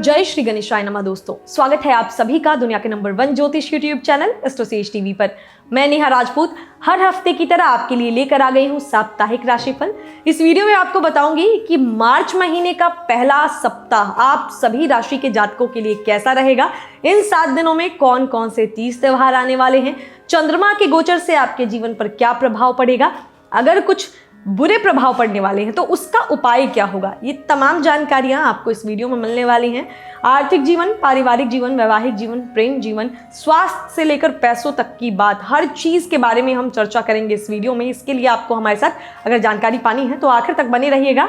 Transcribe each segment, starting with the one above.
जय श्री गणेशाय नमः। दोस्तों, स्वागत है आप सभी का दुनिया के नंबर 1 ज्योतिष यूट्यूब चैनल एस्ट्रोसेज टीवी पर। मैं नेहा राजपूत हर हफ्ते की तरह आपके लिए लेकर आ गई हूँ साप्ताहिक राशिफल। इस वीडियो में आपको बताऊंगी कि मार्च महीने का पहला सप्ताह आप सभी राशि के जातकों के लिए कैसा रहेगा। इन 7 दिनों में कौन कौन से 30 त्योहार आने वाले हैं, चंद्रमा के गोचर से आपके जीवन पर क्या प्रभाव पड़ेगा, अगर कुछ बुरे प्रभाव पड़ने वाले हैं तो उसका उपाय क्या होगा। ये तमाम जानकारियां आपको इस वीडियो में मिलने वाली हैं। आर्थिक जीवन, पारिवारिक जीवन, वैवाहिक जीवन, प्रेम जीवन, स्वास्थ्य से लेकर पैसों तक की बात, हर चीज के बारे में हम चर्चा करेंगे इस वीडियो में। इसके लिए आपको हमारे साथ अगर जानकारी पानी है तो आखिर तक बने रहिएगा।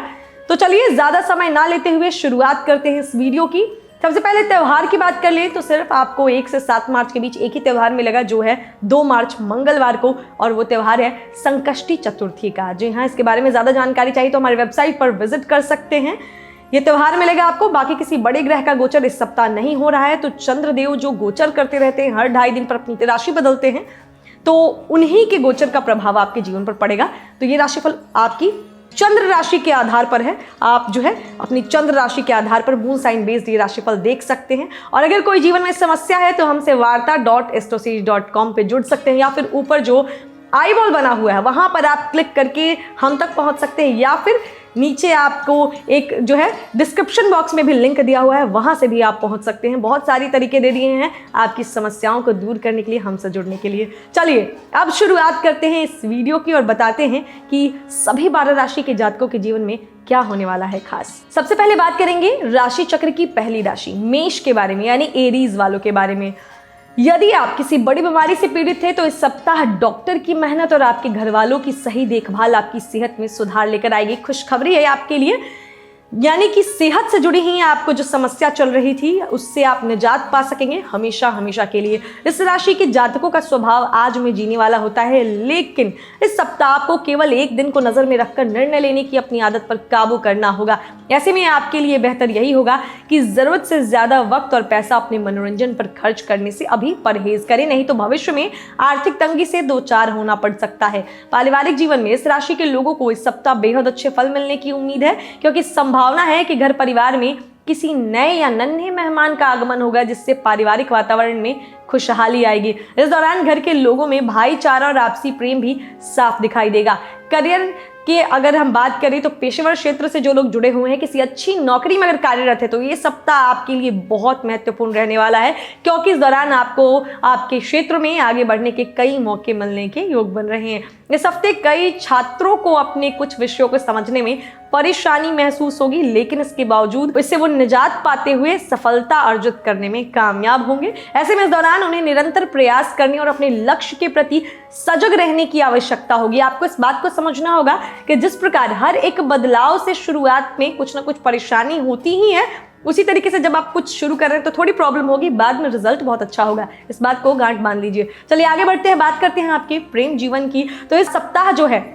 तो चलिए ज्यादा समय ना लेते हुए शुरुआत करते हैं इस वीडियो की। सबसे पहले त्योहार की बात कर लें तो सिर्फ आपको 1 से 7 मार्च के बीच एक ही त्योहार मिलेगा, जो है 2 मार्च मंगलवार को, और वो त्योहार है संकष्टी चतुर्थी का। जी हाँ, इसके बारे में ज़्यादा जानकारी चाहिए तो हमारी वेबसाइट पर विजिट कर सकते हैं। ये त्योहार मिलेगा आपको। बाकी किसी बड़े ग्रह का गोचर इस सप्ताह नहीं हो रहा है, तो चंद्रदेव जो गोचर करते रहते हैं, हर 2.5 दिन पर अपनी राशि बदलते हैं, तो उन्हीं के गोचर का प्रभाव आपके जीवन पर पड़ेगा। तो ये राशिफल आपकी चंद्र राशि के आधार पर है। आप जो है अपनी चंद्र राशि के आधार पर मून साइन बेस्ड ये राशिफल देख सकते हैं। और अगर कोई जीवन में समस्या है तो हमसे varta.astrosage.com पे जुड़ सकते हैं, या फिर ऊपर जो आई बॉल बना हुआ है वहां पर आप क्लिक करके हम तक पहुंच सकते हैं, या फिर नीचे आपको एक जो है डिस्क्रिप्शन बॉक्स में भी लिंक दिया हुआ है, वहां से भी आप पहुंच सकते हैं। बहुत सारी तरीके दे दिए हैं आपकी समस्याओं को दूर करने के लिए, हमसे जुड़ने के लिए। चलिए अब शुरुआत करते हैं इस वीडियो की और बताते हैं कि सभी 12 राशि के जातकों के जीवन में क्या होने वाला है खास। सबसे पहले बात करेंगे राशि चक्र की पहली राशि मेष के बारे में, यानी एरीज वालों के बारे में। यदि आप किसी बड़ी बीमारी से पीड़ित थे तो इस सप्ताह डॉक्टर की मेहनत और आपके घर वालों की सही देखभाल आपकी सेहत में सुधार लेकर आएगी। खुशखबरी है आपके लिए, यानी कि सेहत से जुड़ी ही आपको जो समस्या चल रही थी उससे आप निजात पा सकेंगे हमेशा हमेशा के लिए। इस राशि के जातकों का स्वभाव आज में जीने वाला होता है, लेकिन इस सप्ताह आपको केवल एक दिन को नजर में रखकर निर्णय लेने की अपनी आदत पर काबू करना होगा। ऐसे में आपके लिए बेहतर यही होगा कि जरूरत से ज्यादा वक्त और पैसा अपने मनोरंजन पर खर्च करने से अभी परहेज करें, नहीं तो भविष्य में आर्थिक तंगी से 2-4 होना पड़ सकता है। पारिवारिक जीवन में इस राशि के लोगों को इस सप्ताह बेहद अच्छे फल मिलने की उम्मीद है, क्योंकि संभावना है कि घर परिवार में किसी नए या नन्हे मेहमान का आगमन होगा, जिससे पारिवारिक वातावरण में खुशहाली आएगी। इस दौरान घर के लोगों में भाईचारा और आपसी प्रेम भी साफ दिखाई देगा। करियर कि अगर हम बात करें तो पेशेवर क्षेत्र से जो लोग जुड़े हुए हैं, किसी अच्छी नौकरी में अगर कार्यरत है, तो ये सप्ताह आपके लिए बहुत महत्वपूर्ण रहने वाला है, क्योंकि इस दौरान आपको आपके क्षेत्र में आगे बढ़ने के कई मौके मिलने के योग बन रहे हैं। इस हफ्ते कई छात्रों को अपने कुछ विषयों को समझने में परेशानी महसूस होगी, लेकिन इसके बावजूद इससे वो निजात पाते हुए सफलता अर्जित करने में कामयाब होंगे। ऐसे में इस दौरान उन्हें निरंतर प्रयास करने और अपने लक्ष्य के प्रति सजग रहने की आवश्यकता होगी। आपको इस बात को समझना होगा कि जिस प्रकार हर एक बदलाव से शुरुआत में कुछ ना कुछ परेशानी होती ही है, उसी तरीके से जब आप कुछ शुरू कर रहे हैं तो थोड़ी प्रॉब्लम होगी, बाद में रिजल्ट बहुत अच्छा होगा। इस बात को गांठ बांध लीजिए। चलिए आगे बढ़ते हैं, बात करते हैं आपके प्रेम जीवन की। तो इस सप्ताह जो है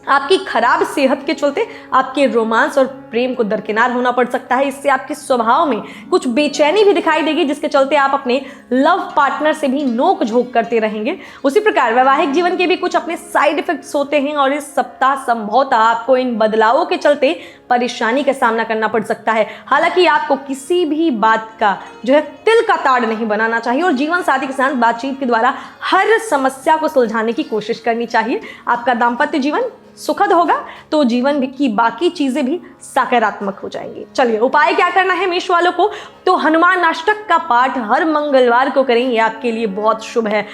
आपकी खराब सेहत के चलते आपके रोमांस और प्रेम को दरकिनार होना पड़ सकता है। इससे आपके स्वभाव में कुछ बेचैनी भी दिखाई देगी, जिसके चलते आप अपने लव पार्टनर से भी नोक झोंक करते रहेंगे। उसी प्रकार वैवाहिक जीवन के भी कुछ अपने साइड इफेक्ट्स होते हैं, और इस सप्ताह संभवतः आपको इन बदलावों के चलते परेशानी का सामना करना पड़ सकता है। हालांकि आपको किसी भी बात का जो है तिल का ताड़ नहीं बनाना चाहिए, और जीवन साथी के साथ बातचीत के द्वारा हर समस्या को सुलझाने की कोशिश करनी चाहिए। आपका दाम्पत्य जीवन सुखद होगा तो जीवन की बाकी चीजें भी सकारात्मक हो जाएंगी। चलिए उपाय क्या करना है मेष वालों को, तो हनुमान अष्टक का पाठ हर मंगलवार को करें, ये आपके लिए बहुत शुभ है।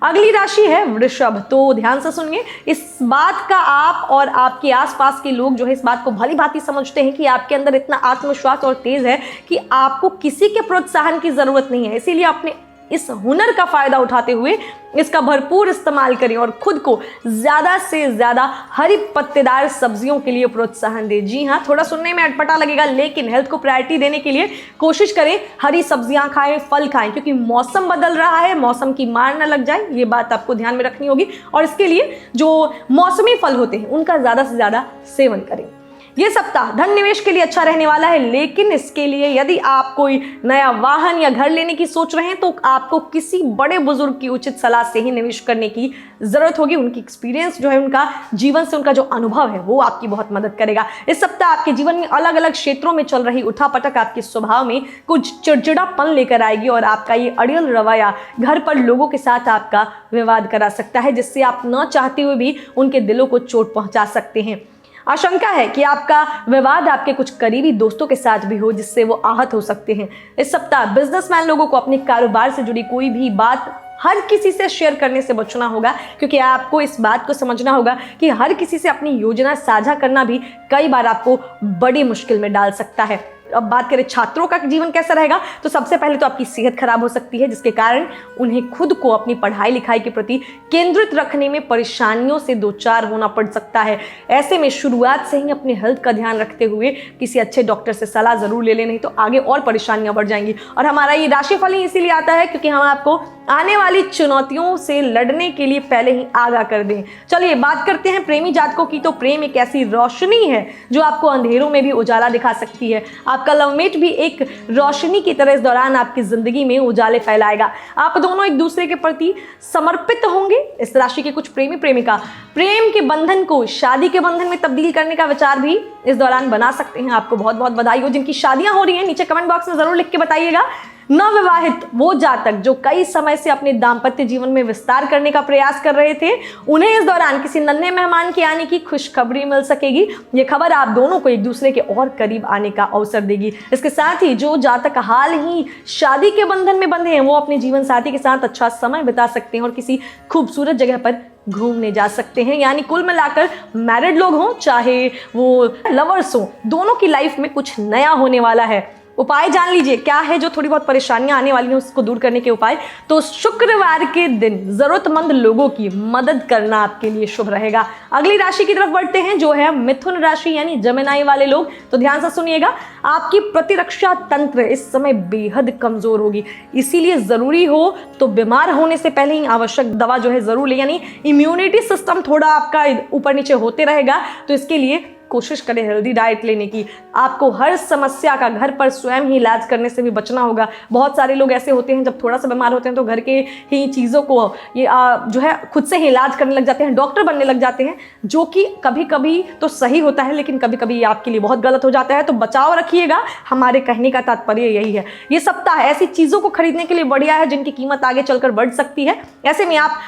अगली राशि है वृषभ, तो ध्यान से सुनिए। इस बात का आप और आपके आसपास के लोग जो है इस बात को भली भांति समझते हैं कि आपके अंदर इतना आत्मविश्वास और तेज है कि आपको किसी के प्रोत्साहन की जरूरत नहीं है। इसीलिए अपने इस हुनर का फायदा उठाते हुए इसका भरपूर इस्तेमाल करें और खुद को ज्यादा से ज्यादा हरी पत्तेदार सब्जियों के लिए प्रोत्साहन दें। जी हाँ, थोड़ा सुनने में अटपटा लगेगा, लेकिन हेल्थ को प्रायोरिटी देने के लिए कोशिश करें हरी सब्जियां खाएं, फल खाएं, क्योंकि मौसम बदल रहा है, मौसम की मार न लग जाए, ये बात आपको ध्यान में रखनी होगी। और इसके लिए जो मौसमी फल होते हैं उनका ज्यादा से ज्यादा सेवन करें। ये सप्ताह धन निवेश के लिए अच्छा रहने वाला है, लेकिन इसके लिए यदि आप कोई नया वाहन या घर लेने की सोच रहे हैं तो आपको किसी बड़े बुजुर्ग की उचित सलाह से ही निवेश करने की जरूरत होगी। उनकी एक्सपीरियंस जो है, उनका जीवन से उनका जो अनुभव है वो आपकी बहुत मदद करेगा। इस सप्ताह आपके जीवन में अलग अलग क्षेत्रों में चल रही उठापटक आपके स्वभाव में कुछ चिड़चिड़ापन लेकर आएगी और आपका ये अड़ियल रवैया घर पर लोगों के साथ आपका विवाद करा सकता है, जिससे आप न चाहते हुए भी उनके दिलों को चोट पहुंचा सकते हैं। आशंका है कि आपका विवाद आपके कुछ करीबी दोस्तों के साथ भी हो, जिससे वो आहत हो सकते हैं। इस सप्ताह बिजनेसमैन लोगों को अपने कारोबार से जुड़ी कोई भी बात हर किसी से शेयर करने से बचना होगा, क्योंकि आपको इस बात को समझना होगा कि हर किसी से अपनी योजना साझा करना भी कई बार आपको बड़ी मुश्किल में डाल सकता है। अब बात करें छात्रों का जीवन कैसा रहेगा, तो सबसे पहले तो आपकी सेहत खराब हो सकती है, जिसके कारण उन्हें खुद को अपनी पढ़ाई लिखाई के प्रति केंद्रित रखने में परेशानियों से दो चार होना पड़ सकता है। ऐसे में शुरुआत से ही अपने हेल्थ का ध्यान रखते हुए किसी अच्छे डॉक्टर से सलाह जरूर ले लें, नहीं तो आगे और परेशानियां बढ़ जाएंगी। और हमारा ये राशिफल ही इसीलिए आता है क्योंकि हम आपको आने वाली चुनौतियों से लड़ने के लिए पहले ही आगाह कर दें। चलिए बात करते हैं प्रेमी जातकों की। तो प्रेम एक ऐसी रोशनी है जो आपको अंधेरों में भी उजाला दिखा सकती है। आपका लवमेट भी एक रोशनी की तरह इस दौरान आपकी जिंदगी में उजाले फैलाएगा। आप दोनों एक दूसरे के प्रति समर्पित होंगे। इस राशि के कुछ प्रेमी प्रेमिका प्रेम के बंधन को शादी के बंधन में तब्दील करने का विचार भी इस दौरान बना सकते हैं। आपको बहुत बहुत बधाई हो। जिनकी शादियां हो रही हैं नीचे कमेंट बॉक्स में जरूर लिख के बताइएगा। नवविवाहित वो जातक जो कई समय से अपने दाम्पत्य जीवन में विस्तार करने का प्रयास कर रहे थे, उन्हें इस दौरान किसी नन्हे मेहमान के आने की खुशखबरी मिल सकेगी। ये खबर आप दोनों को एक दूसरे के और करीब आने का अवसर देगी। इसके साथ ही जो जातक हाल ही शादी के बंधन में बंधे हैं, वो अपने जीवन साथी के साथ अच्छा समय बिता सकते हैं और किसी खूबसूरत जगह पर घूमने जा सकते हैं। यानी कुल मिलाकर मैरिड लोग हों चाहे वो लवर्स हों, दोनों की लाइफ में कुछ नया होने वाला है। उपाय जान लीजिए क्या है जो थोड़ी बहुत परेशानियां आने वाली हैं उसको दूर करने के उपाय। तो शुक्रवार के दिन जरूरतमंद लोगों की मदद करना आपके लिए शुभ रहेगा। अगली राशि की तरफ बढ़ते हैं जो है मिथुन राशि यानी जमेनाई वाले लोग। तो ध्यान से सुनिएगा, आपकी प्रतिरक्षा तंत्र इस समय बेहद कमजोर होगी, इसीलिए जरूरी हो तो बीमार होने से पहले ही आवश्यक दवा जो है जरूर ले। यानी इम्यूनिटी सिस्टम थोड़ा आपका ऊपर नीचे होते रहेगा, तो इसके लिए कोशिश करें हेल्दी डाइट लेने की। आपको हर समस्या का घर पर स्वयं ही इलाज करने से भी बचना होगा। बहुत सारे लोग ऐसे होते हैं जब थोड़ा सा बीमार होते हैं तो घर के ही चीज़ों को ये जो है खुद से ही इलाज करने लग जाते हैं, डॉक्टर बनने लग जाते हैं, जो कि कभी कभी तो सही होता है लेकिन कभी कभी ये आपके लिए बहुत गलत हो जाता है। तो बचाव रखिएगा, हमारे कहने का तात्पर्य यही है। ये सप्ताह ऐसी चीज़ों को खरीदने के लिए बढ़िया है जिनकी कीमत आगे चलकर बढ़ सकती है। ऐसे में आप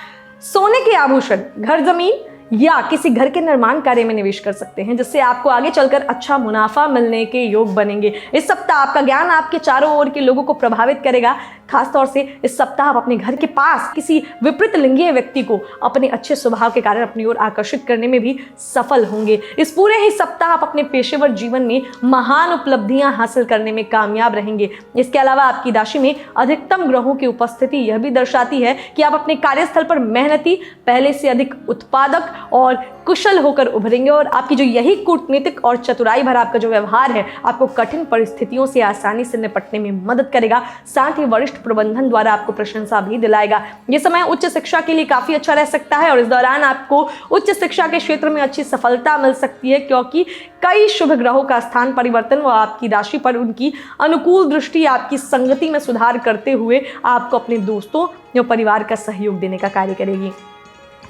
सोने के आभूषण, घर जमीन या किसी घर के निर्माण कार्य में निवेश कर सकते हैं, जिससे आपको आगे चलकर अच्छा मुनाफा मिलने के योग बनेंगे। इस सप्ताह आपका ज्ञान आपके चारों ओर के लोगों को प्रभावित करेगा। खासतौर से इस सप्ताह आप अपने घर के पास किसी विपरीत लिंगीय व्यक्ति को अपने अच्छे स्वभाव के कारण अपनी ओर आकर्षित करने में भी सफल होंगे। इस पूरे ही सप्ताह आप अपने पेशेवर जीवन में महान उपलब्धियां हासिल करने में कामयाब रहेंगे। इसके अलावा आपकी राशि में अधिकतम ग्रहों की उपस्थिति यह भी दर्शाती है कि आप अपने कार्यस्थल पर मेहनती, पहले से अधिक उत्पादक और कुशल होकर उभरेंगे। और आपकी जो यही कूटनीतिक और चतुराई भरा आपका जो व्यवहार है आपको कठिन परिस्थितियों से आसानी से निपटने में मदद करेगा। साथ ही वरिष्ठ प्रबंधन द्वारा आपको प्रशंसा भी दिलाएगा। ये समय उच्च शिक्षा के लिए काफी अच्छा रह सकता है और इस दौरान आपको उच्च शिक्षा के क्षेत्र में अच्छी सफलता मिल सकती है, क्योंकि कई शुभ ग्रहों का स्थान परिवर्तन व आपकी राशि पर उनकी अनुकूल दृष्टि आपकी संगति में सुधार करते हुए आपको अपने दोस्तों या परिवार का सहयोग देने का कार्य करेगी।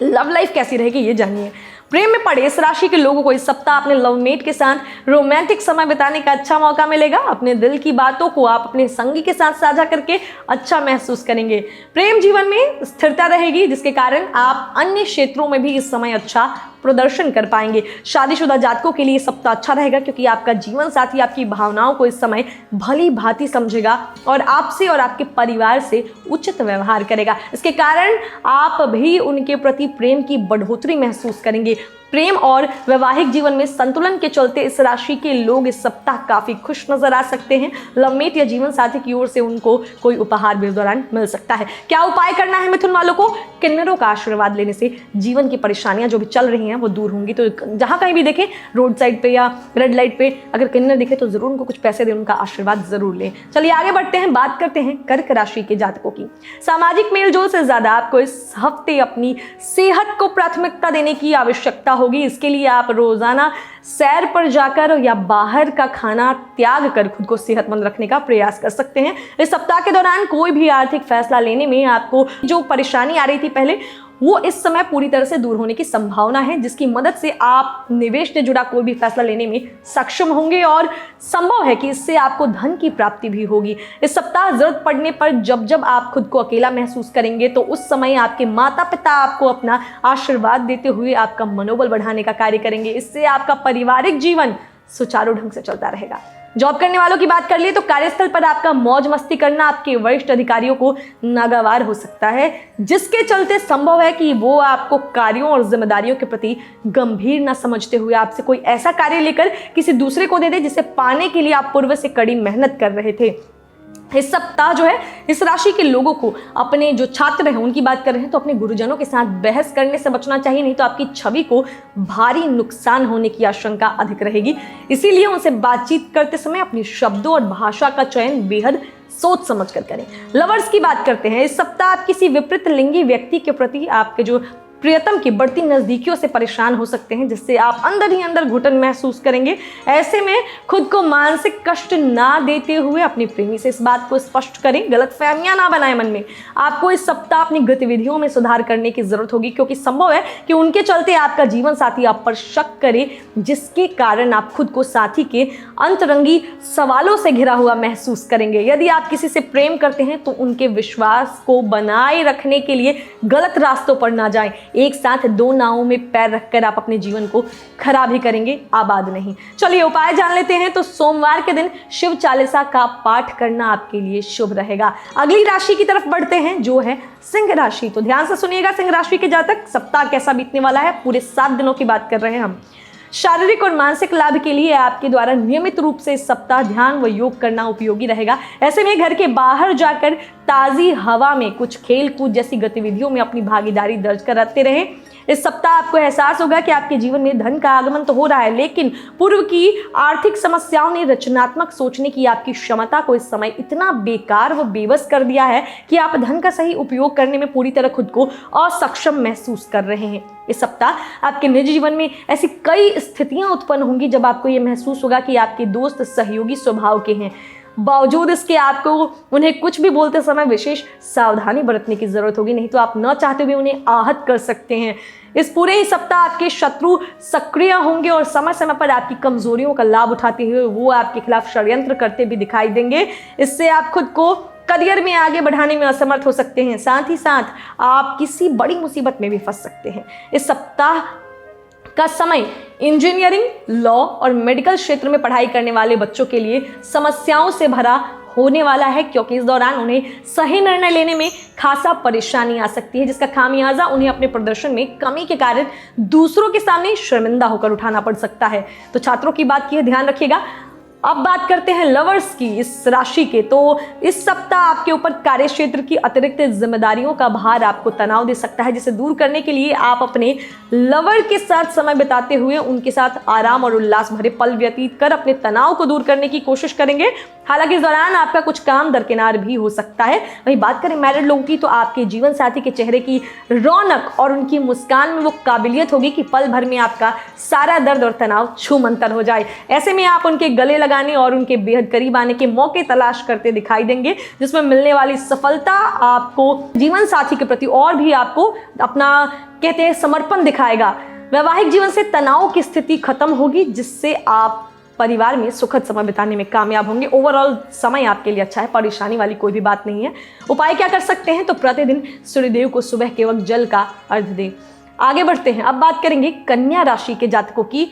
लव लाइफ कैसी रहेगी ये जानिए। प्रेम में पड़े इस राशि के लोगों को इस सप्ताह अपने लवमेट के साथ रोमांटिक समय बिताने का अच्छा मौका मिलेगा। अपने दिल की बातों को आप अपने संगी के साथ साझा करके अच्छा महसूस करेंगे। प्रेम जीवन में स्थिरता रहेगी, जिसके कारण आप अन्य क्षेत्रों में भी इस समय अच्छा प्रदर्शन कर पाएंगे। शादीशुदा जातकों के लिए सप्ताह अच्छा रहेगा, क्योंकि आपका जीवन साथी आपकी भावनाओं को इस समय भली भांति समझेगा और आपसे और आपके परिवार से उचित व्यवहार करेगा। इसके कारण आप भी उनके प्रति प्रेम की बढ़ोतरी महसूस करेंगे। प्रेम और वैवाहिक जीवन में संतुलन के चलते इस राशि के लोग इस सप्ताह काफी खुश नजर आ सकते हैं। लवमेट या जीवन साथी की ओर से उनको कोई उपहार भी इस दौरान मिल सकता है। क्या उपाय करना है मिथुन वालों को? किन्नरों का आशीर्वाद लेने से जीवन की परेशानियां जो भी चल रही हैं वो दूर होंगी। तो जहां कहीं भी देखें, रोड साइड पे या रेड लाइट पे अगर किन्नर दिखे तो जरूर उनको कुछ पैसे दें, उनका आशीर्वाद जरूर लें। चलिए आगे बढ़ते हैं, बात करते हैं कर्क राशि के जातकों की। सामाजिक मेलजोल से ज्यादा आपको इस हफ्ते अपनी सेहत को प्राथमिकता देने की आवश्यकता होगी। इसके लिए आप रोजाना सैर पर जाकर या बाहर का खाना त्याग कर खुद को सेहतमंद रखने का प्रयास कर सकते हैं। इस सप्ताह के दौरान कोई भी आर्थिक फैसला लेने में आपको जो परेशानी आ रही थी पहले, वो इस समय पूरी तरह से दूर होने की संभावना है, जिसकी मदद से आप निवेश से जुड़ा कोई भी फैसला लेने में सक्षम होंगे और संभव है कि इससे आपको धन की प्राप्ति भी होगी। इस सप्ताह जरूरत पड़ने पर जब जब आप खुद को अकेला महसूस करेंगे तो उस समय आपके माता पिता आपको अपना आशीर्वाद देते हुए आपका मनोबल बढ़ाने का कार्य करेंगे। इससे आपका पारिवारिक जीवन सुचारू ढंग से चलता रहेगा। जॉब करने वालों की बात कर लिए तो कार्यस्थल पर आपका मौज मस्ती करना आपके वरिष्ठ अधिकारियों को नागवार हो सकता है, जिसके चलते संभव है कि वो आपको कार्यों और जिम्मेदारियों के प्रति गंभीर न समझते हुए आपसे कोई ऐसा कार्य लेकर किसी दूसरे को दे दे जिसे पाने के लिए आप पूर्व से कड़ी मेहनत कर रहे थे। इस सप्ताह जो है इस राशि के लोगों को, अपने जो छात्र हैं उनकी बात कर रहे हैं तो अपने गुरुजनों के साथ बहस करने से बचना चाहिए, नहीं तो आपकी छवि को भारी नुकसान होने की आशंका अधिक रहेगी। इसीलिए उनसे बातचीत करते समय अपने शब्दों और भाषा का चयन बेहद सोच समझ कर करें। लवर्स की बात करते हैं, इस सप्ताह आप किसी विपरीत लिंगी व्यक्ति के प्रति आपके जो प्रियतम की बढ़ती नजदीकियों से परेशान हो सकते हैं, जिससे आप अंदर ही अंदर घुटन महसूस करेंगे। ऐसे में खुद को मानसिक कष्ट ना देते हुए अपने प्रेमी से इस बात को स्पष्ट करें, गलतफहमियां ना बनाएं मन में। आपको इस सप्ताह अपनी गतिविधियों में सुधार करने की जरूरत होगी, क्योंकि संभव है कि उनके चलते आपका जीवन साथी आप पर शक करे, जिसके कारण आप खुद को साथी के अंतरंगी सवालों से घिरा हुआ महसूस करेंगे। यदि आप किसी से प्रेम करते हैं तो उनके विश्वास को बनाए रखने के लिए गलत रास्तों पर ना जाएं। एक साथ दो नावों में पैर रखकर आप अपने जीवन को खराब ही करेंगे, आबाद नहीं। चलिए उपाय जान लेते हैं। तो सोमवार के दिन शिव चालीसा का पाठ करना आपके लिए शुभ रहेगा। अगली राशि की तरफ बढ़ते हैं जो है सिंह राशि। तो ध्यान से सुनिएगा सिंह राशि के जातक, सप्ताह कैसा बीतने वाला है। पूरे 7 दिनों की बात कर रहे हैं हम। शारीरिक और मानसिक लाभ के लिए आपके द्वारा नियमित रूप से इस सप्ताह ध्यान व योग करना उपयोगी रहेगा। ऐसे में घर के बाहर जाकर ताज़ी हवा में कुछ खेल कूद जैसी गतिविधियों में अपनी भागीदारी दर्ज कराते रहें। इस सप्ताह आपको एहसास होगा कि आपके जीवन में धन का आगमन तो हो रहा है, लेकिन पूर्व की आर्थिक समस्याओं ने रचनात्मक सोचने की आपकी क्षमता को इस समय इतना बेकार व बेबस कर दिया है कि आप धन का सही उपयोग करने में पूरी तरह खुद को असक्षम महसूस कर रहे हैं। इस सप्ताह आपके निजी जीवन में ऐसी कई स्थितियां उत्पन्न होंगी जब आपको ये महसूस होगा कि आपके दोस्त सहयोगी स्वभाव के हैं। बावजूद इसके आपको उन्हें कुछ भी बोलते समय विशेष सावधानी बरतने की जरूरत होगी, नहीं तो आप न चाहते हुए उन्हें आहत कर सकते हैं। इस पूरे ही सप्ताह आपके शत्रु सक्रिय होंगे और समय समय पर आपकी कमजोरियों का लाभ उठाते हुए वो आपके खिलाफ षड्यंत्र करते भी दिखाई देंगे। इससे आप खुद को करियर में आगे बढ़ाने में असमर्थ हो सकते हैं। साथ ही साथ आप किसी बड़ी मुसीबत में भी फंस सकते हैं। इस सप्ताह का समय इंजीनियरिंग, लॉ और मेडिकल क्षेत्र में पढ़ाई करने वाले बच्चों के लिए समस्याओं से भरा होने वाला है, क्योंकि इस दौरान उन्हें सही निर्णय लेने में खासा परेशानी आ सकती है, जिसका खामियाजा उन्हें अपने प्रदर्शन में कमी के कारण दूसरों के सामने शर्मिंदा होकर उठाना पड़ सकता है। तो छात्रों की बात की ध्यान रखिएगा। अब बात करते हैं लवर्स की, इस राशि के। तो इस सप्ताह आपके ऊपर कार्य क्षेत्र की अतिरिक्त जिम्मेदारियों का भार आपको तनाव दे सकता है, जिसे दूर करने के लिए आप अपने लवर के साथ समय बिताते हुए उनके साथ आराम और उल्लास भरे पल व्यतीत कर अपने तनाव को दूर करने की कोशिश करेंगे। हालांकि इस दौरान आपका कुछ काम दरकिनार भी हो सकता है। वहीं बात करें मैरिड लोगों की, तो आपके जीवन साथी के चेहरे की रौनक और उनकी मुस्कान में वो काबिलियत होगी कि पल भर में आपका सारा दर्द और तनाव छूमंतर हो जाए। ऐसे में आप उनके गले लगाने और उनके बेहद करीब आने के मौके तलाश करते दिखाई देंगे, जिसमें मिलने वाली सफलता आपको जीवन साथी के प्रति और भी आपको अपना कहते हैं समर्पण दिखाएगा। वैवाहिक जीवन से तनाव की स्थिति खत्म होगी, जिससे आप परिवार में सुखद समय बिताने में कामयाब होंगे। ओवरऑल समय आपके लिए अच्छा है, परेशानी वाली कोई भी बात नहीं है। उपाय क्या कर सकते हैं? तो प्रतिदिन सूर्यदेव को सुबह के वक्त जल का अर्घ्य दें। आगे बढ़ते हैं, अब बात करेंगे कन्या राशि के जातकों की।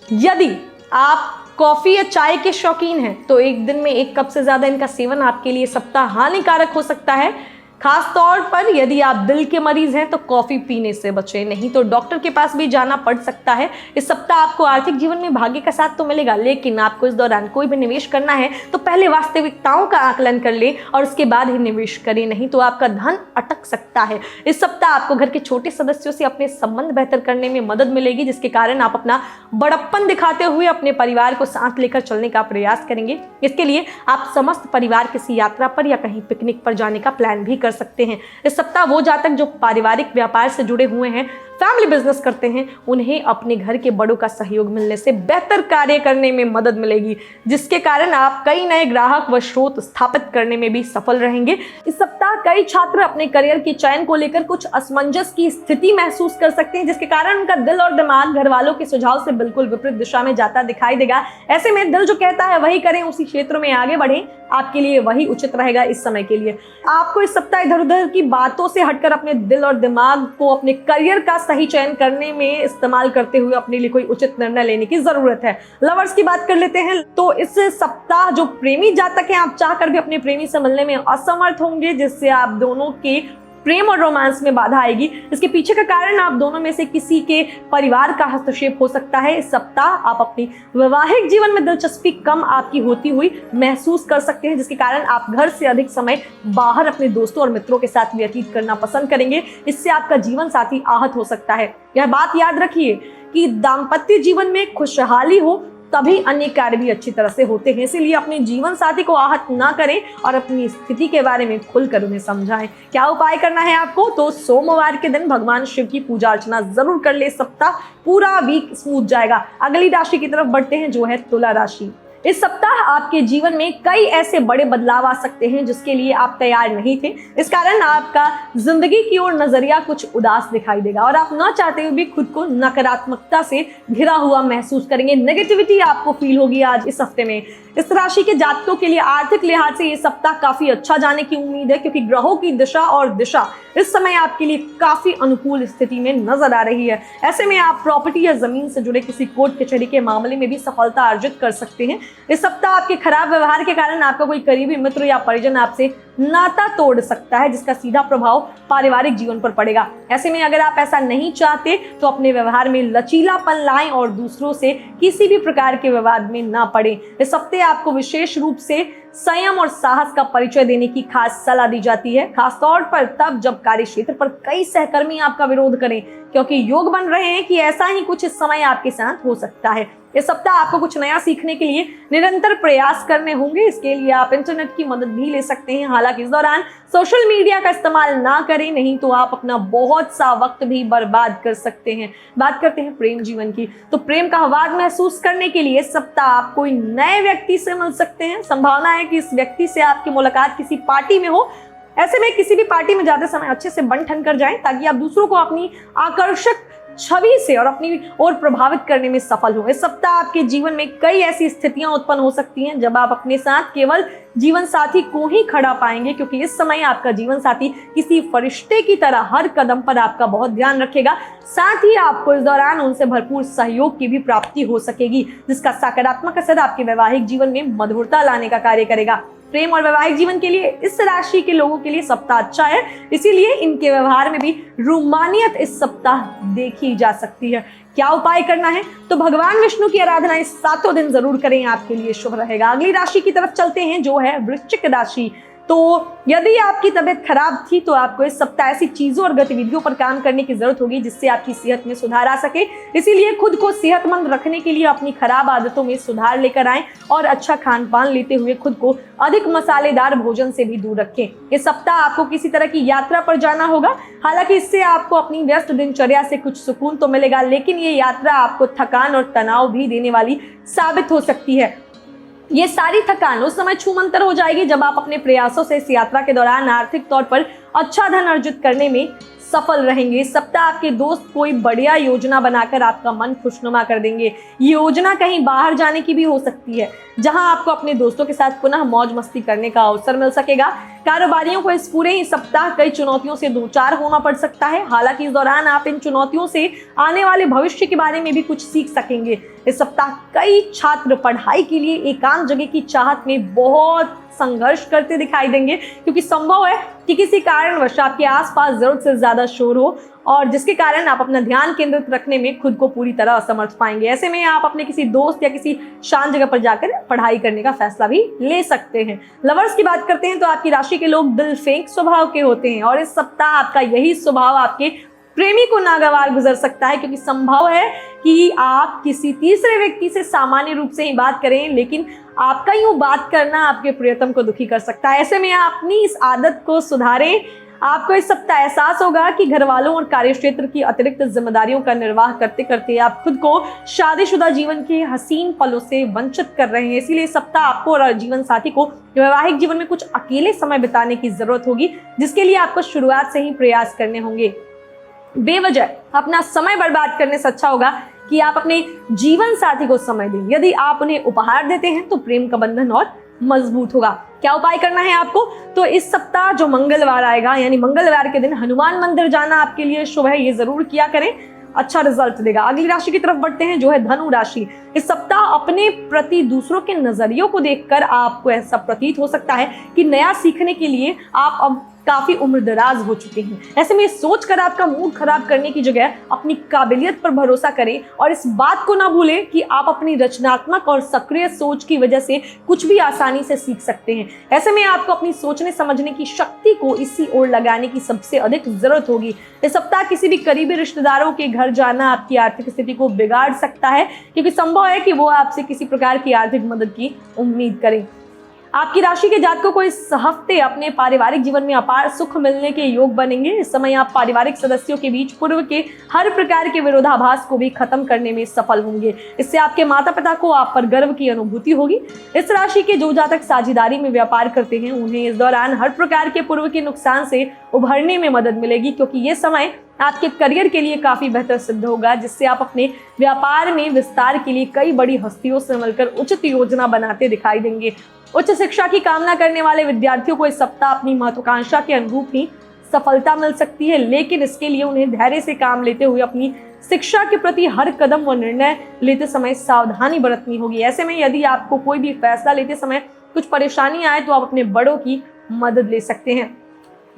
यदि आप कॉफी या चाय के शौकीन हैं तो एक दिन में 1 कप से ज्यादा इनका सेवन आपके लिए सप्ताह हानिकारक हो सकता है। खास तौर पर यदि आप दिल के मरीज हैं तो कॉफी पीने से बचें, नहीं तो डॉक्टर के पास भी जाना पड़ सकता है। इस सप्ताह आपको आर्थिक जीवन में भाग्य का साथ तो मिलेगा, लेकिन आपको इस दौरान कोई भी निवेश करना है तो पहले वास्तविकताओं का आकलन कर ले और उसके बाद ही निवेश करें, नहीं तो आपका धन अटक सकता है। इस सप्ताह आपको घर के छोटे सदस्यों से अपने संबंध बेहतर करने में मदद मिलेगी, जिसके कारण आप अपना बड़प्पन दिखाते हुए अपने परिवार को साथ लेकर चलने का प्रयास करेंगे। इसके लिए आप समस्त परिवार किसी यात्रा पर या कहीं पिकनिक पर जाने का प्लान भी कर सकते हैं। इस सप्ताह वो जातक जो पारिवारिक व्यापार से जुड़े हुए हैं फैमिली बिजनेस करते हैं उन्हें अपने घर के बड़ों का सहयोग मिलने से बेहतर कार्य करने में मदद मिलेगी, जिसके कारण आप कई नए ग्राहक व स्रोत स्थापित करने में भी सफल रहेंगे। इस सप्ताह कई छात्र अपने करियर के चयन को लेकर कुछ असमंजस की स्थिति महसूस कर सकते हैं, जिसके कारण उनका दिल और दिमाग घर वालों के सुझाव से बिल्कुल विपरीत दिशा में जाता दिखाई देगा। ऐसे में दिल जो कहता है वही करें, उसी क्षेत्र में आगे बढ़ें, आपके लिए वही उचित रहेगा। इस समय के लिए आपको इस सप्ताह इधर उधर की बातों से हटकर अपने दिल और दिमाग को अपने करियर का सही चयन करने में इस्तेमाल करते हुए अपने लिए कोई उचित निर्णय लेने की जरूरत है। लवर्स की बात कर लेते हैं तो इस सप्ताह जो प्रेमी जातक हैं, आप चाहकर भी अपने प्रेमी से मिलने में असमर्थ होंगे, जिससे आप दोनों के प्रेम और रोमांस में बाधा आएगी। इसके पीछे का कारण आप दोनों में से किसी के परिवार का हस्तक्षेप हो सकता है। इस सप्ताह आप अपनी वैवाहिक जीवन में दिलचस्पी कम आपकी होती हुई महसूस कर सकते हैं, जिसके कारण आप घर से अधिक समय बाहर अपने दोस्तों और मित्रों के साथ व्यतीत करना पसंद करेंगे। इससे आपका जीवन साथी आहत हो सकता है। यह बात याद रखिए कि दाम्पत्य जीवन में खुशहाली हो तभी अन्य कार्य भी अच्छी तरह से होते हैं। इसीलिए अपने जीवन साथी को आहत ना करें और अपनी स्थिति के बारे में खुलकर उन्हें समझाएं। क्या उपाय करना है आपको? तो सोमवार के दिन भगवान शिव की पूजा अर्चना जरूर कर ले। सप्ताह पूरा वीक स्मूथ जाएगा। अगली राशि की तरफ बढ़ते हैं जो है तुला राशि। इस सप्ताह आपके जीवन में कई ऐसे बड़े बदलाव आ सकते हैं जिसके लिए आप तैयार नहीं थे। इस कारण आपका जिंदगी की ओर नजरिया कुछ उदास दिखाई देगा और आप न चाहते हुए भी खुद को नकारात्मकता से घिरा हुआ महसूस करेंगे। नेगेटिविटी आपको फील होगी आज इस हफ्ते में। इस राशि के जातकों के लिए आर्थिक लिहाज से ये सप्ताह काफी अच्छा जाने की उम्मीद है, क्योंकि ग्रहों की दिशा और दिशा इस समय आपके लिए काफी अनुकूल स्थिति में नजर आ रही है। ऐसे में आप प्रॉपर्टी या जमीन से जुड़े किसी कोर्ट कचहरी के मामले में भी सफलता अर्जित कर सकते हैं। इस सप्ताह आपके खराब व्यवहार के कारण आपका कोई करीबी मित्र या परिजन आपसे नाता तोड़ सकता है, जिसका सीधा प्रभाव पारिवारिक जीवन पर पड़ेगा। ऐसे में अगर आप ऐसा नहीं चाहते तो अपने व्यवहार में लचीलापन लाएं और दूसरों से किसी भी प्रकार के विवाद में ना पड़े। इस हफ्ते आपको विशेष रूप से संयम और साहस का परिचय देने की खास सलाह दी जाती है, खासतौर पर तब जब कार्य क्षेत्र पर कई सहकर्मी आपका विरोध करें, क्योंकि योग बन रहे हैं कि ऐसा ही कुछ इस समय आपके साथ हो सकता है। इस सप्ताह आपको कुछ नया सीखने के लिए निरंतर प्रयास करने होंगे। इसके लिए आप इंटरनेट की मदद भी ले सकते हैं। हालांकि इस दौरान सोशल मीडिया का इस्तेमाल ना करें, नहीं तो आप अपना बहुत सा वक्त भी बर्बाद कर सकते हैं। बात करते हैं प्रेम जीवन की, तो प्रेम का हवाद महसूस करने के लिए इस सप्ताह आप कोई नए व्यक्ति से मिल सकते हैं। संभावना है कि इस व्यक्ति से आपकी मुलाकात किसी पार्टी में हो। ऐसे में किसी भी पार्टी में जाते समय अच्छे से बन ठन कर जाएं, ताकि आप दूसरों को अपनी आकर्षक छवि से और अपनी ओर प्रभावित करने में सफल हो। इस सप्ताह आपके जीवन में कई ऐसी स्थितियां उत्पन्न हो सकती हैं जब आप अपने साथ केवल जीवन साथी को ही खड़ा पाएंगे, क्योंकि इस समय आपका जीवन साथी किसी फरिश्ते की तरह हर कदम पर आपका बहुत ध्यान रखेगा। साथ ही आपको इस दौरान उनसे भरपूर सहयोग की भी प्राप्ति हो सकेगी, जिसका सकारात्मक असर आपके वैवाहिक जीवन में मधुरता लाने का कार्य करेगा। प्रेम और वैवाहिक जीवन के लिए इस राशि के लोगों के लिए सप्ताह अच्छा है, इसीलिए इनके व्यवहार में भी रोमानियत इस सप्ताह देखी जा सकती है। क्या उपाय करना है? तो भगवान विष्णु की आराधना इस 7 दिन जरूर करें, आपके लिए शुभ रहेगा। अगली राशि की तरफ चलते हैं जो है वृश्चिक राशि। तो यदि आपकी तबीयत खराब थी तो आपको इस सप्ताह ऐसी चीजों और गतिविधियों पर काम करने की जरूरत होगी जिससे आपकी सेहत में सुधार आ सके। इसीलिए खुद को सेहतमंद रखने के लिए अपनी खराब आदतों में सुधार लेकर आएं और अच्छा खान पान लेते हुए खुद को अधिक मसालेदार भोजन से भी दूर रखें। इस सप्ताह आपको किसी तरह की यात्रा पर जाना होगा। हालांकि इससे आपको अपनी व्यस्त दिनचर्या से कुछ सुकून तो मिलेगा, लेकिन ये यात्रा आपको थकान और तनाव भी देने वाली साबित हो सकती है। ये सारी थकान उस समय छूमंतर हो जाएगी जब आप अपने प्रयासों से इस यात्रा के दौरान आर्थिक तौर पर अच्छा धन अर्जित करने में सफल रहेंगे। इस सप्ताह आपके दोस्त कोई बढ़िया योजना बनाकर आपका मन खुशनुमा कर देंगे। ये योजना कहीं बाहर जाने की भी हो सकती है, जहां आपको अपने दोस्तों के साथ पुनः मौज मस्ती करने का अवसर मिल सकेगा। कारोबारियों को इस पूरे ही सप्ताह कई चुनौतियों से दो चार होना पड़ सकता है। हालांकि इस दौरान आप इन चुनौतियों से आने वाले भविष्य के बारे में भी कुछ सीख सकेंगे। इस सप्ताह कई छात्र पढ़ाई के लिए एकांत जगह की चाहत में बहुत संघर्ष करते दिखाई देंगे, क्योंकि संभव है कि किसी कारणवश आपके आसपास जरूरत से ज्यादा शोर हो और जिसके कारण आप अपना ध्यान केंद्रित रखने में खुद को पूरी तरह असमर्थ पाएंगे। ऐसे में आप अपने किसी दोस्त या किसी शांत जगह पर जाकर पढ़ाई करने का फैसला भी ले सकते हैं। लवर्स की बात करते हैं तो आपकी राशि के लोग दिल फेंक स्वभाव के होते हैं और इस सप्ताह आपका यही स्वभाव आपके प्रेमी को नागवार गुजर सकता है, क्योंकि संभव है कि आप किसी तीसरे व्यक्ति से सामान्य रूप से ही बात करें, लेकिन आपका यूं बात करना आपके प्रियतम को दुखी कर सकता है। ऐसे में आप अपनी इस आदत को सुधारें आपको इस सप्ताह एहसास होगा कि घर वालों और कार्यक्षेत्र की अतिरिक्त जिम्मेदारियों का निर्वाह करते करते आप खुद को शादीशुदा जीवन के हसीन पलों से वंचित कर रहे हैं। इसीलिए इस सप्ताह आपको और जीवन साथी को वैवाहिक जीवन में कुछ अकेले समय बिताने की जरूरत होगी, जिसके लिए आपको शुरुआत से ही प्रयास करने होंगे। बेवजह अपना समय बर्बाद करने से अच्छा होगा कि आप अपने जीवन साथी को समय दें। यदि आप उन्हें उपहार देते हैं तो प्रेम का बंधन और मजबूत होगा। क्या उपाय करना है आपको? तो इस सप्ताह जो मंगलवार आएगा, यानी मंगलवार के दिन हनुमान मंदिर जाना आपके लिए शुभ है। ये जरूर किया करें, अच्छा रिजल्ट देगा। अगली राशि की तरफ बढ़ते हैं, जो है धनु राशि। इस सप्ताह अपने प्रति दूसरों के नजरियों को देखकर आपको ऐसा प्रतीत हो सकता है कि नया सीखने के लिए आप अब काफी उम्रदराज हो चुके हैं। ऐसे में सोच कर आपका मूड खराब करने की जगह अपनी काबिलियत पर भरोसा करें और इस बात को ना भूलें कि आप अपनी रचनात्मक और सक्रिय सोच की वजह से कुछ भी आसानी से सीख सकते हैं। ऐसे में आपको अपनी सोचने समझने की शक्ति को इसी ओर लगाने की सबसे अधिक जरूरत होगी। इस सप्ताह किसी भी करीबी रिश्तेदारों के घर जाना आपकी आर्थिक स्थिति को बिगाड़ सकता है, क्योंकि संभव है कि वो आपसे किसी प्रकार की आर्थिक मदद की उम्मीद करें। आपकी राशि के जातकों को इस हफ्ते अपने पारिवारिक जीवन में अपार सुख मिलने के योग बनेंगे। इस समय आप पारिवारिक सदस्यों के बीच पूर्व के हर प्रकार के विरोधाभास को भी खत्म करने में सफल होंगे। इससे आपके माता पिता को आप पर गर्व की अनुभूति होगी। इस राशि के जो जातक साझेदारी में व्यापार करते हैं, उन्हें इस दौरान हर प्रकार के पूर्व के नुकसान से उभरने में मदद मिलेगी, क्योंकि ये समय आपके करियर के लिए काफी बेहतर सिद्ध होगा, जिससे आप अपने व्यापार में विस्तार के लिए कई बड़ी हस्तियों से मिलकर उचित योजना बनाते दिखाई देंगे। उच्च शिक्षा की कामना करने वाले विद्यार्थियों को इस सप्ताह अपनी महत्वाकांक्षा के अनुरूप ही सफलता मिल सकती है, लेकिन इसके लिए उन्हें धैर्य से काम लेते हुए अपनी शिक्षा के प्रति हर कदम व निर्णय लेते समय सावधानी बरतनी होगी। ऐसे में यदि आपको कोई भी फैसला लेते समय कुछ परेशानी आए तो आप अपने बड़ों की मदद ले सकते हैं।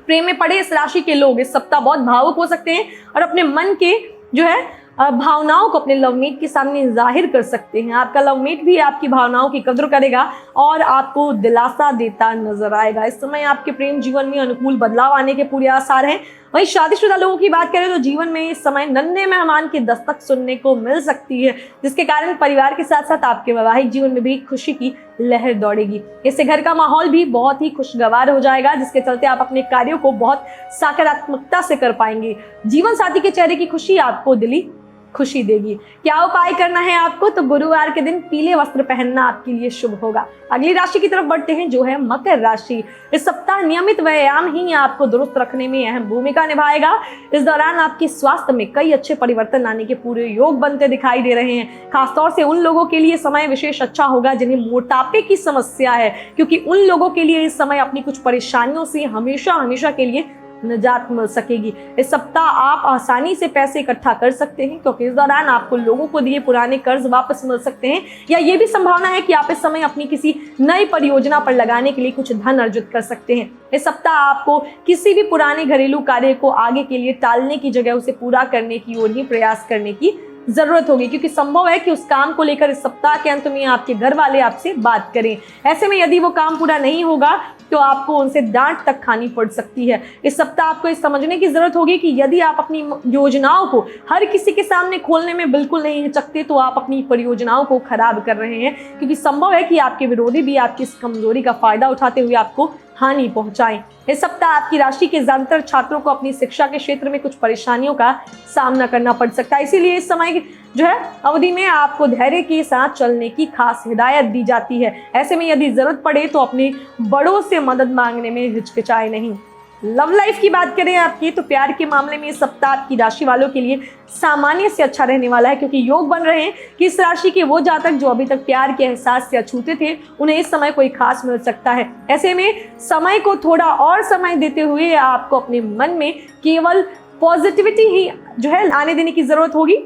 प्रेम में पड़े इस राशि के लोग इस सप्ताह बहुत भावुक हो सकते हैं और अपने मन के जो है भावनाओं को अपने लवमेट के सामने जाहिर कर सकते हैं। आपका लवमेट भी आपकी भावनाओं की कद्र करेगा और आपको दिलासा देता नजर आएगा। इस समय आपके प्रेम जीवन में अनुकूल बदलाव आने के पूरे आसार हैं। वहीं शादीशुदा लोगों की बात करें तो जीवन में इस समय नन्हे मेहमान की दस्तक सुनने को मिल सकती है, जिसके कारण परिवार के साथ साथ आपके वैवाहिक जीवन में भी खुशी की लहर दौड़ेगी। इससे घर का माहौल भी बहुत ही खुशगवार हो जाएगा, जिसके चलते आप अपने कार्यों को बहुत सकारात्मकता से कर पाएंगे। जीवन साथी के चेहरे की खुशी आपको दिली खुशी देगी। क्या उपाय करना है आपको? तो गुरुवार के दिन पीले वस्त्र पहनना आपके लिए शुभ होगा। अगली राशि की तरफ बढ़ते हैं, जो है मकर राशि। इस सप्ताह नियमित व्यायाम ही आपको दुरुस्त रखने में अहम भूमिका निभाएगा। इस दौरान आपके स्वास्थ्य में कई अच्छे परिवर्तन आने के पूरे योग बनते दिखाई दे रहे हैं। खासतौर से उन लोगों के लिए समय विशेष अच्छा होगा जिन्हें मोटापे की समस्या है, क्योंकि उन लोगों के लिए इस समय अपनी कुछ परेशानियों से हमेशा के लिए निजात मिल सकेगी। इस सप्ताह आप आसानी से पैसे इकट्ठा कर सकते हैं, क्योंकि इस दौरान आपको लोगों को दिए पुराने कर्ज वापस मिल सकते हैं, या ये भी संभावना है कि आप इस समय अपनी किसी नई परियोजना पर लगाने के लिए कुछ धन अर्जित कर सकते हैं। इस सप्ताह आपको किसी भी पुराने घरेलू कार्य को आगे के लिए टालने की जगह उसे पूरा करने की ओर ही प्रयास करने की जरूरत होगी, क्योंकि संभव है कि उस काम को लेकर इस सप्ताह के अंत में आपके घर वाले आपसे बात करें। ऐसे में यदि वो काम पूरा नहीं होगा तो आपको उनसे डांट तक खानी पड़ सकती है। इस सप्ताह आपको इस समझने की जरूरत होगी कि यदि आप अपनी योजनाओं को हर किसी के सामने खोलने में बिल्कुल नहीं हिचकते तो आप अपनी परियोजनाओं को खराब कर रहे हैं, क्योंकि संभव है कि आपके विरोधी भी आपकी इस कमजोरी का फायदा उठाते हुए आपको हानि पहुंचाएं। इस सप्ताह आपकी राशि के ज्यादातर छात्रों को अपनी शिक्षा के क्षेत्र में कुछ परेशानियों का सामना करना पड़ सकता है। इसीलिए इस समय जो है अवधि में आपको धैर्य के साथ चलने की खास हिदायत दी जाती है। ऐसे में यदि जरूरत पड़े तो अपने बड़ों से मदद मांगने में हिचकिचाए नहीं। लव लाइफ की बात करें आपकी, तो प्यार के मामले में इस सप्ताह आपकी राशि वालों के लिए सामान्य से अच्छा रहने वाला है, क्योंकि योग बन रहे हैं कि इस राशि के वो जातक जो अभी तक प्यार के एहसास से अछूते थे, उन्हें इस समय कोई खास मिल सकता है। ऐसे में समय को थोड़ा और समय देते हुए आपको अपने मन में केवल पॉजिटिविटी ही जो है आने देने की जरूरत होगी।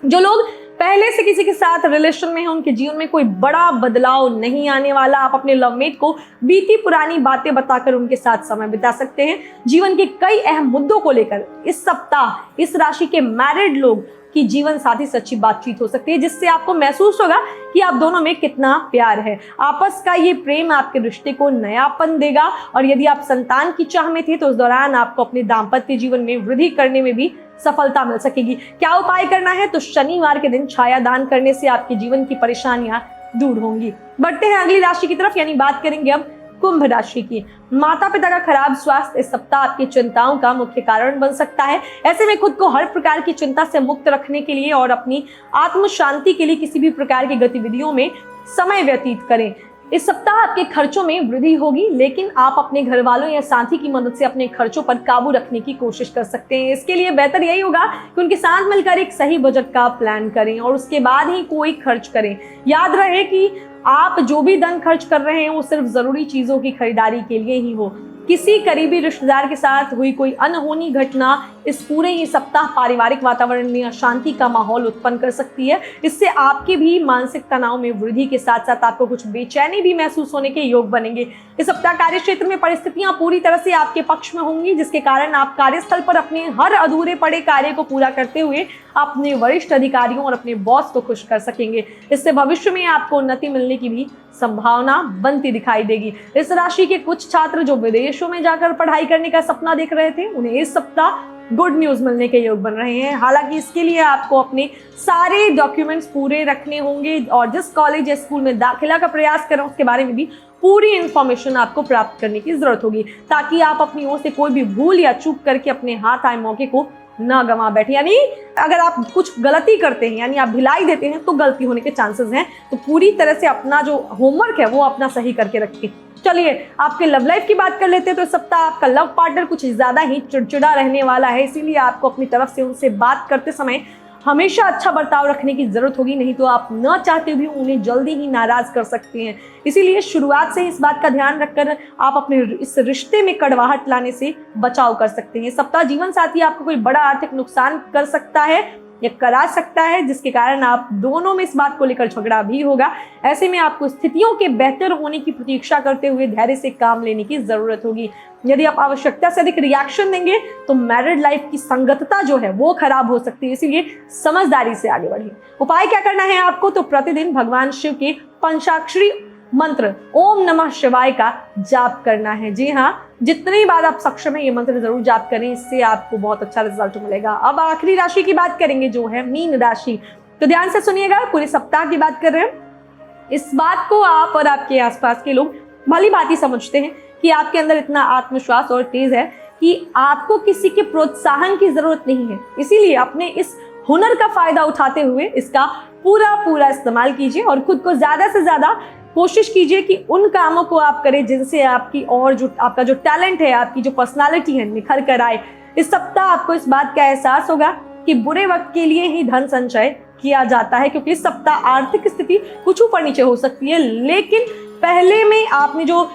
जो लोग पहले से किसी के साथ रिलेशन में है, उनके जीवन में कोई बड़ा बदलाव नहीं आने वाला। आप अपने लवमेट को बीती पुरानी बातें बताकर उनके साथ समय बिता सकते हैं। जीवन के कई अहम मुद्दों को लेकर इस सप्ताह इस राशि के मैरिड लोग की जीवन साथी से अच्छी बातचीत हो सकती है, जिससे आपको महसूस होगा कि आप दोनों में कितना प्यार है। आपस का ये प्रेम आपके रिश्ते को नयापन देगा, और यदि आप संतान की चाह में थे तो उस दौरान आपको अपने दाम्पत्य जीवन में वृद्धि करने में भी सफलता मिल सकेगी। क्या उपाय करना है? तो शनिवार के दिन छाया दान करने से आपके जीवन की परेशानियां दूर होंगी। बढ़ते हैं अगली राशि की तरफ, यानी बात करेंगे अब कुंभ राशि की। माता पिता का खराब स्वास्थ्य इस सप्ताह आपकी चिंताओं का मुख्य कारण बन सकता है। ऐसे में खुद को हर प्रकार की चिंता से मुक्त रखने के लिए और अपनी आत्म शांति के लिए किसी भी प्रकार की गतिविधियों में समय व्यतीत करें। इस सप्ताह आपके खर्चों में वृद्धि होगी, लेकिन आप अपने घर वालों या साथी की मदद से अपने खर्चों पर काबू रखने की कोशिश कर सकते हैं। इसके लिए बेहतर यही होगा कि उनके साथ मिलकर एक सही बजट का प्लान करें और उसके बाद ही कोई खर्च करें। याद रहे कि आप जो भी धन खर्च कर रहे हैं वो सिर्फ जरूरी चीजों की खरीदारी के लिए ही हो। किसी करीबी रिश्तेदार के साथ हुई कोई अनहोनी घटना इस पूरे ही सप्ताह पारिवारिक वातावरण में अशांति का माहौल उत्पन्न कर सकती है। इससे आपके भी मानसिक तनाव में वृद्धि के साथ साथ आपको कुछ बेचैनी भी महसूस होने के योग बनेंगे। इस सप्ताह कार्य क्षेत्र में परिस्थितियां पूरी तरह से आपके पक्ष में होंगी, जिसके कारण आप कार्यस्थल पर अपने हर अधूरे पड़े कार्य को पूरा करते हुए अपने वरिष्ठ अधिकारियों और अपने बॉस को खुश कर सकेंगे। इससे भविष्य में आपको उन्नति मिलने की भी संभावना बनती दिखाई देगी। इस राशि के कुछ छात्र जो विदेशों में जाकर पढ़ाई करने का सपना देख रहे थे, उन्हें इस सप्ताह गुड न्यूज मिलने के योग बन रहे हैं। हालांकि इसके लिए आपको अपने सारे डॉक्यूमेंट्स पूरे रखने होंगे और जिस कॉलेज या स्कूल में दाखिला का प्रयास करें उसके बारे में भी पूरी इंफॉर्मेशन आपको प्राप्त करने की जरूरत होगी, ताकि आप अपनी ओर से कोई भी भूल या चूक करके अपने हाथ आए मौके को ना गंवा बैठे। यानी अगर आप कुछ गलती करते हैं, यानी आप ढिलाई देते हैं, तो गलती होने के चांसेस हैं। तो पूरी तरह से अपना जो होमवर्क है वो अपना सही करके रखें। चलिए आपके लव लाइफ की बात कर लेते हैं। तो इस सप्ताह आपका लव पार्टनर कुछ ज्यादा ही चिड़चिड़ा रहने वाला है, इसीलिए आपको अपनी तरफ से उनसे बात करते समय हमेशा अच्छा बर्ताव रखने की जरूरत होगी, नहीं तो आप न चाहते भी उन्हें जल्दी ही नाराज कर सकते हैं। इसीलिए शुरुआत से इस बात का ध्यान रखकर आप अपने इस रिश्ते में कड़वाहट लाने से बचाव कर सकते हैं। सप्ताह जीवन साथी आपको कोई बड़ा आर्थिक नुकसान कर सकता है या करा सकता है, जिसके कारण आप दोनों में इस बात को लेकर झगड़ा भी होगा। ऐसे में आपको स्थितियों के बेहतर होने की प्रतीक्षा करते हुए धैर्य से काम लेने की जरूरत होगी। यदि आप आवश्यकता से अधिक रिएक्शन देंगे तो मैरिड लाइफ की संगतता जो है वो खराब हो सकती है, इसीलिए समझदारी से आगे बढ़िए। उपाय क्या करना है आपको? तो प्रतिदिन भगवान शिव के पंचाक्षरी मंत्र ओम नमः शिवाय का जाप करना है। जी हाँ, जितनी बार आप सक्षम है ये मंत्र जरूर जाप करें, इससे आपको बहुत अच्छा रिजल्ट मिलेगा। अब आखिरी राशि की बात करेंगे जो है मीन राशि। तो ध्यान से सुनिएगा, पूरे सप्ताह की बात कर रहे हैं। इस बात को आप और आपके आसपास के लोग भली भांति समझते हैं कि आपके अंदर इतना आत्मविश्वास और तेज है कि आपको किसी के प्रोत्साहन की जरूरत नहीं है। इसीलिए अपने इस हुनर का फायदा उठाते हुए इसका पूरा इस्तेमाल कीजिए और खुद को ज्यादा से ज्यादा कोशिश कीजिए कि उन कामों को आप करें जिनसे आपकी और जो आपका जो टैलेंट है, आपकी जो पर्सनालिटी है निखर कर आए। इस सप्ताह आपको इस बात का एहसास होगा कि बुरे वक्त के लिए ही धन संचय किया जाता है, क्योंकि इस सप्ताह आर्थिक स्थिति कुछ ऊपर नीचे हो सकती है, लेकिन पहले में आपने जो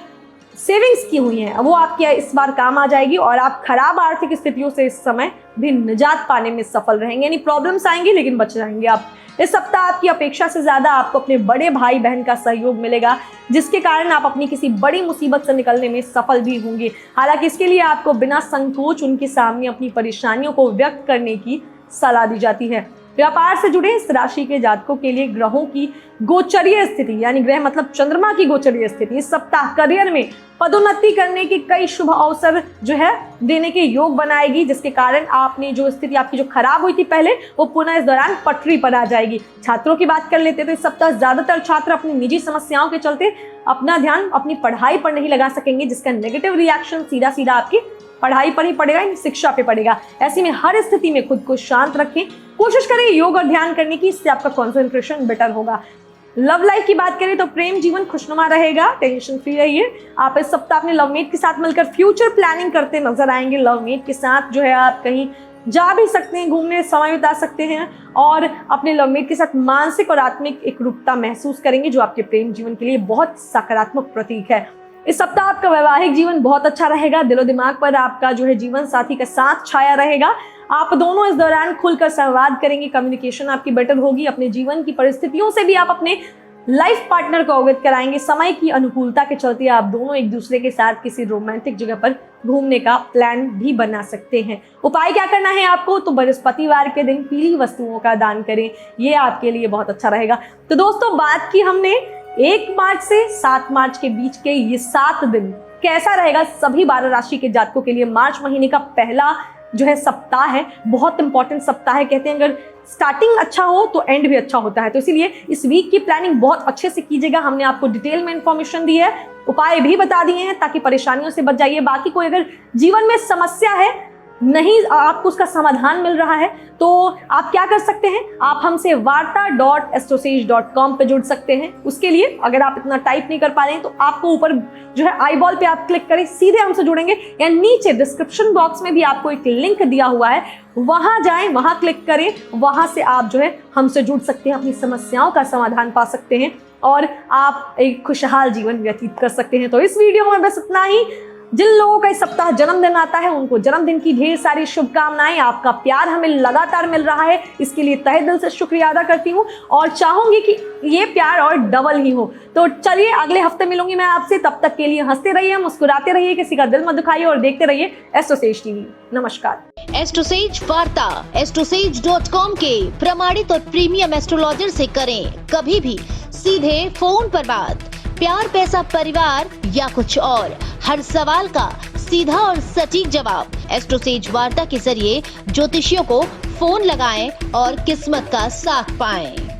सेविंग्स की हुई है वो आपके इस बार काम आ जाएगी और आप खराब आर्थिक स्थितियों से इस समय भी निजात पाने में सफल रहेंगे। यानी प्रॉब्लम्स आएंगी लेकिन बच जाएंगे आप। इस सप्ताह आपकी अपेक्षा से ज्यादा आपको अपने बड़े भाई बहन का सहयोग मिलेगा, जिसके कारण आप अपनी किसी बड़ी मुसीबत से निकलने में सफल भी होंगे। हालांकि इसके लिए आपको बिना संकोच उनके सामने अपनी परेशानियों को व्यक्त करने की सलाह दी जाती है। व्यापार से जुड़े इस राशि के जातकों के लिए ग्रहों की गोचरीय स्थिति, यानी ग्रह मतलब चंद्रमा की गोचरीय स्थिति, इस सप्ताह करियर में पदोन्नति करने के कई शुभ अवसर जो है देने के योग बनाएगी, जिसके कारण आपने जो स्थिति आपकी जो खराब हुई थी पहले वो पुनः इस दौरान पटरी पर आ जाएगी। छात्रों की बात कर लेते तो इस सप्ताह ज्यादातर छात्र अपनी निजी समस्याओं के चलते अपना ध्यान अपनी पढ़ाई पर नहीं लगा सकेंगे, जिसका नेगेटिव रिएक्शन सीधा सीधा आपकी पढ़ाई पर ही पड़ेगा, शिक्षा पे पड़ेगा। ऐसे में हर स्थिति में खुद को शांत रखें, कोशिश करें योग और ध्यान करने की, इससे आपका कंसंट्रेशन बेटर होगा। लव लाइफ की बात करें तो प्रेम जीवन खुशनुमा रहेगा, टेंशन फ्री रहिए। आप इस सप्ताह अपने लवमेट के साथ मिलकर फ्यूचर प्लानिंग करते नजर आएंगे। लवमेट के साथ जो है आप कहीं जा भी सकते हैं, घूमने समय बिता सकते हैं और अपने लवमेट के साथ मानसिक और आत्मिक एकरूपता महसूस करेंगे, जो आपके प्रेम जीवन के लिए बहुत सकारात्मक प्रतीक है। इस सप्ताह आपका वैवाहिक जीवन बहुत अच्छा रहेगा। दिलो दिमाग पर आपका जो है जीवन साथी का साथ छाया रहेगा। आप दोनों इस दौरान खुलकर संवाद करेंगे, कम्युनिकेशन आपकी बेटर होगी। अपने जीवन की परिस्थितियों से भी आप अपने लाइफ पार्टनर को अवगत कराएंगे। समय की अनुकूलता के चलते आप दोनों एक दूसरे के साथ किसी रोमांटिक जगह पर घूमने का प्लान भी बना सकते हैं। उपाय क्या करना है आपको? तो बृहस्पतिवार के दिन पीली वस्तुओं का दान करें, ये आपके लिए बहुत अच्छा रहेगा। तो दोस्तों, बात की हमने 1 मार्च से 7 मार्च के बीच के ये 7 दिन कैसा रहेगा सभी 12 राशि के जातकों के लिए। मार्च महीने का पहला जो है सप्ताह है, बहुत इंपॉर्टेंट सप्ताह है। कहते हैं अगर स्टार्टिंग अच्छा हो तो एंड भी अच्छा होता है, तो इसीलिए इस वीक की प्लानिंग बहुत अच्छे से कीजिएगा। हमने आपको डिटेल में इंफॉर्मेशन दी है, उपाय भी बता दिए हैं ताकि परेशानियों से बच जाइए। बाकी कोई अगर जीवन में समस्या है, नहीं आपको उसका समाधान मिल रहा है, तो आप क्या कर सकते हैं, आप हमसे varta.astrosage.com पे जुड़ सकते हैं। उसके लिए अगर आप इतना टाइप नहीं कर पा रहे हैं तो आपको ऊपर जो है आई बॉल पे आप क्लिक करें, सीधे हमसे जुड़ेंगे, या नीचे डिस्क्रिप्शन बॉक्स में भी आपको एक लिंक दिया हुआ है, वहां जाएं, वहां क्लिक करें, वहां से आप जो है हमसे जुड़ सकते हैं, अपनी समस्याओं का समाधान पा सकते हैं और आप एक खुशहाल जीवन व्यतीत कर सकते हैं। तो इस वीडियो में बस इतना ही। जिन लोगों का इस सप्ताह जन्मदिन आता है उनको जन्मदिन की ढेर सारी शुभकामनाएं। आपका प्यार हमें लगातार मिल रहा है, इसके लिए तहे दिल से शुक्रिया अदा करती हूँ और चाहूंगी कि ये प्यार और डबल ही हो। तो चलिए अगले हफ्ते मिलूंगी मैं आपसे, तब तक के लिए हंसते रहिए, मुस्कुराते रहिए, किसी का दिल मत दुखाइए और देखते रहिए एस्ट्रोसेज टीवी। नमस्कार। एस्ट्रोसेज वार्ता astrosage.com के प्रमाणित और प्रीमियम एस्ट्रोलॉजर से करें कभी भी सीधे फोन पर बात। प्यार, पैसा, परिवार या कुछ और, हर सवाल का सीधा और सटीक जवाब। एस्ट्रोसेज वार्ता के जरिए ज्योतिषियों को फोन लगाएं और किस्मत का साथ पाएं।